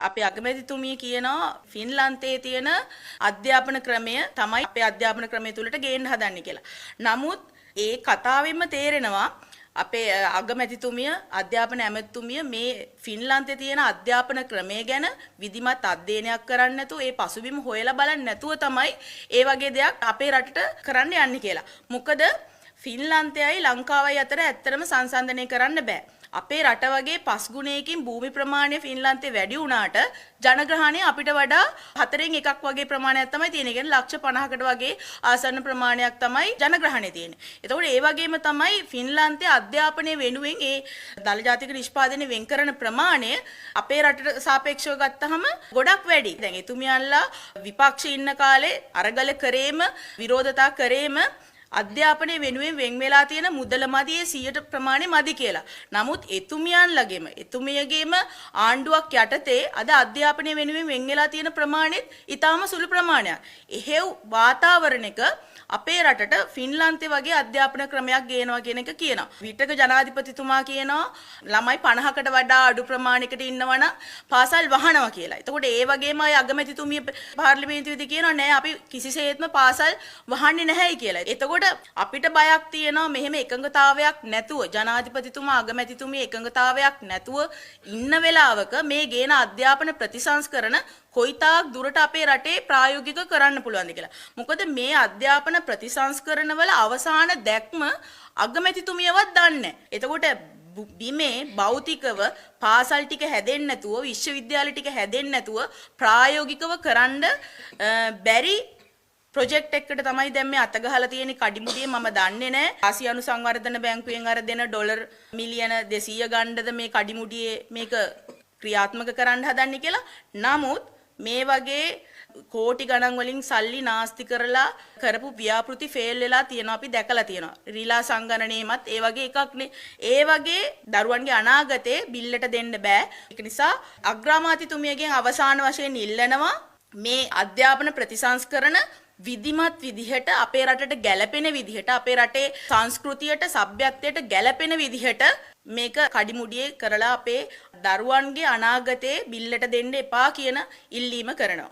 අපේ අගමැතිතුමිය කියනවා ෆින්ලන්තයේ තියෙන අධ්‍යාපන ක්‍රමය තමයි අපේ අධ්‍යාපන ක්‍රමය තුලට ගේන්න හදන්නේ කියලා. නමුත් ඒ කතාවෙන්ම තේරෙනවා අපේ අගමැතිතුමිය අධ්‍යාපන ඇමතිතුමිය මේ ෆින්ලන්තයේ තියෙන අධ්‍යාපන ක්‍රමය ගැන විධිමත් අධ්‍යයනයක් කරන්න නැතුව ඒ පසුබිම හොයලා බලන්න නැතුව තමයි ඒ වගේ දෙයක් අපේ රටට කරන්න යන්නේ කියලා. මොකද ෆින්ලන්තයයි ලංකාවයි අතර ඇත්තටම සංසන්දනය කරන්න බෑ. අපේ රට වගේ 5 ගුණයකින් භූමි ප්‍රමාණය ෆින්ලන්තේ වැඩි වුණාට ජනග්‍රහණය අපිට වඩා 4න් එකක් වගේ ප්‍රමාණයක් තමයි තියෙන්නේ. කියන්නේ ලක්ෂ 50කට වගේ ආසන්න ප්‍රමාණයක් තමයි ජනග්‍රහණය තියෙන්නේ. එතකොට ඒ වගේම තමයි ෆින්ලන්තේ අධ්‍යාපනය වෙනුවෙන් ඒ දල ජාතික නිෂ්පාදනය වෙන් කරන ප්‍රමාණය අපේ රටට සාපේක්ෂව ගත්තහම ගොඩක් වැඩි. දැන් එතුමියන්ලා විපක්ෂයේ ඉන්න කාලේ අරගල කරේම විරෝධතා කරේම අධ්‍යාපනය වෙනුවෙන් වෙන් වෙලා තියෙන මුදල මදියේ 100 ප්‍රමාණය මදි කියලා. නමුත් එතුමියන්ලගෙම එතුමියගේම ආණ්ඩුවක් යටතේ අද අධ්‍යාපනය වෙනුවෙන් වෙන් වෙලා තියෙන ප්‍රමාණෙත් ඊටාම සුළු ප්‍රමාණයක්. එහෙව් වාතාවරණයක අපේ රටට ෆින්ලන්තේ වගේ අධ්‍යාපන ක්‍රමයක් ගේනවා කියන එක කියනවා. විටක ජනාධිපතිතුමා කියනවා ළමයි 50කට වඩා අඩු ප්‍රමාණයකට ඉන්නවනම් පාසල් වහනවා කියලා. එතකොට ඒ වගේම අය අගමැතිතුමිය පාර්ලිමේන්තුවේදී කියනවා නෑ අපි කිසිසේත්ම පාසල් වහන්නේ නැහැයි කියලා. එතකොට අපිට බයක් තියෙනවා මෙහෙම එකඟතාවයක් නැතුව ජනාධිපතිතුමා අගමැතිතුමිය එකඟතාවයක් නැතුව ඉන්න වෙලාවක මේ ගේන අධ්‍යාපන ප්‍රතිසංස්කරණ කොයිතාක් දුරට අපේ රටේ ප්‍රායෝගික කරන්න පුළුවන්ද කියලා. මොකද මේ අධ්‍යාපන ප්‍රතිසංස්කරණ වල අවසාන දැක්ම අගමැතිතුමියවත් දන්නේ නැහැ. එතකොට බිමේ භෞතිකව පාසල් ටික හැදෙන්නේ නැතුව විශ්වවිද්‍යාල ටික හැදෙන්නේ නැතුව ප්‍රායෝගිකව කරන්න බැරි ප්‍රොජෙක්ට් එකකට තමයි දැන් මේ අත ගහලා තියෙන්නේ කඩිමුඩියේ මම දන්නේ නැහැ. ආසියානු සංවර්ධන බැංකුවෙන් අර දෙන ඩොලර් මිලියන 200 ගණ්ඩද මේ කඩිමුඩියේ මේක ක්‍රියාත්මක කරන්න හදන්නේ කියලා. නමුත් මේ වගේ කෝටි ගණන් වලින් සල්ලි නාස්ති කරලා කරපු ව්‍යාපෘති ෆේල් වෙලා තියෙනවා අපි දැකලා තියෙනවා. රිලා සංගණනයේමත් ඒ වගේ එකක්නේ. ඒ වගේ දරුවන්ගේ අනාගතේ බිල්ලට දෙන්න බෑ. ඒක නිසා අග්‍රාමාත්‍යතුමියගෙන් අවසාන වශයෙන් ඉල්ලනවා මේ අධ්‍යාපන ප්‍රතිසංස්කරණ විධිමත් විදිහට අපේ රටට ගැළපෙන විදිහට අපේ රටේ සංස්කෘතියට සભ્યත්වයට ගැළපෙන විදිහට මේක කඩිමුඩියේ කරලා අපේ දරුවන්ගේ අනාගතේ බිල්ලට දෙන්න එපා කියන ඉල්ලීම කරනවා.